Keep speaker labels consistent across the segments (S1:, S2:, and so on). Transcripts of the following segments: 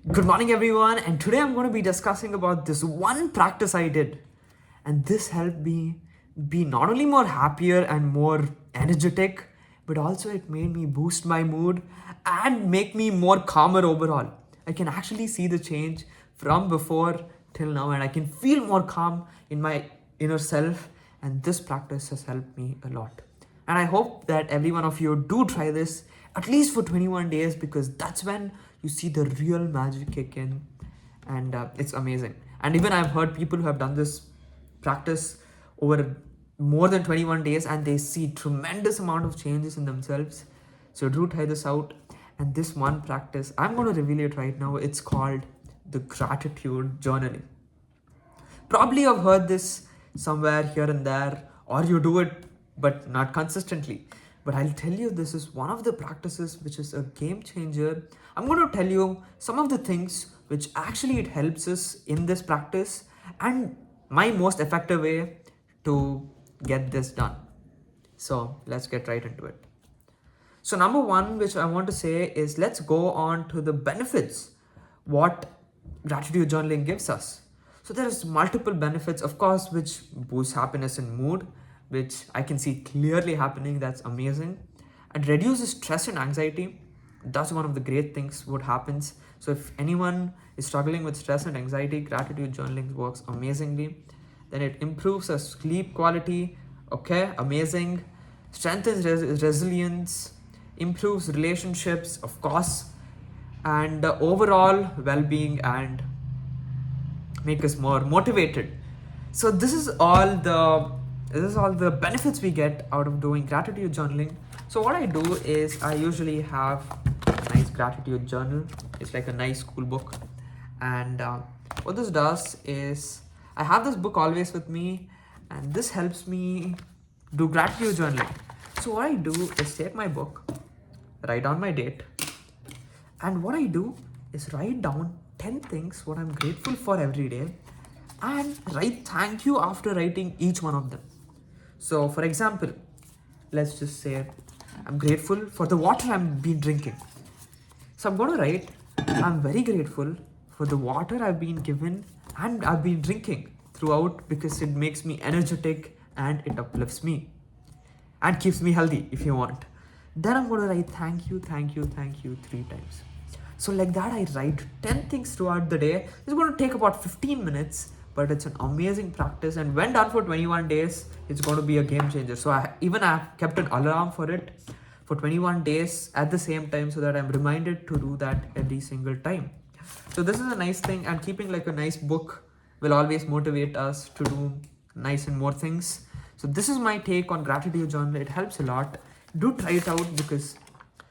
S1: Good morning everyone, and today I'm going to be discussing about this one practice I did, and this helped me be not only more happier and more energetic, but also it made me boost my mood and make me more calmer overall. I can actually see the change from before till now, and I can feel more calm in my inner self, and this practice has helped me a lot. And I hope that every one of you do try this at least for 21 days, because that's when you see the real magic kick in, and it's amazing. And even I've heard people who have done this practice over more than 21 days and they see tremendous amount of changes in themselves. So do try this out. And this one practice, I'm going to reveal it right now. It's called the gratitude journaling. Probably you've heard this somewhere here and there, or you do it but not consistently. But I'll tell you, this is one of the practices which is a game changer. I'm going to tell you some of the things which actually it helps us in this practice and my most effective way to get this done. So let's get right into it. So number one, which I want to say is, let's go on to the benefits what gratitude journaling gives us. So there's multiple benefits, of course, which boosts happiness and mood, which I can see clearly happening. That's amazing. It reduces stress and anxiety. That's one of the great things what happens. So if anyone is struggling with stress and anxiety, gratitude journaling works amazingly. Then it improves our sleep quality. Okay, amazing. Strengthens resilience, improves relationships, of course, and overall well-being, and make us more motivated. So this is all the benefits we get out of doing gratitude journaling. So what I do is I usually have a nice gratitude journal. It's like a nice school book, and what this does is I have this book always with me, and this helps me do gratitude journaling. So what I do is take my book, write down my date, and what I do is write down 10 things what I'm grateful for every day, and write thank you after writing each one of them. So for example, let's just say I'm grateful for the water I've been drinking. So I'm going to write, I'm very grateful for the water I've been given and I've been drinking throughout, because it makes me energetic and it uplifts me and keeps me healthy if you want. Then I'm going to write thank you, thank you, thank you 3 times. So like that, I write 10 things throughout the day. It's going to take about 15 minutes, but it's an amazing practice. And when done for 21 days, it's going to be a game changer. So I've kept an alarm for it for 21 days at the same time, so that I'm reminded to do that every single time. So this is a nice thing, and keeping like a nice book will always motivate us to do nice and more things. So this is my take on gratitude journal. It helps a lot. Do try it out, because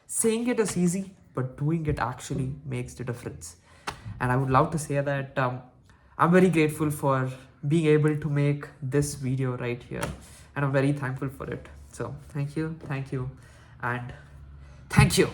S1: saying it is easy, but doing it actually makes the difference. And I would love to say that I'm very grateful for being able to make this video right here, and I'm very thankful for it. So thank you, and thank you.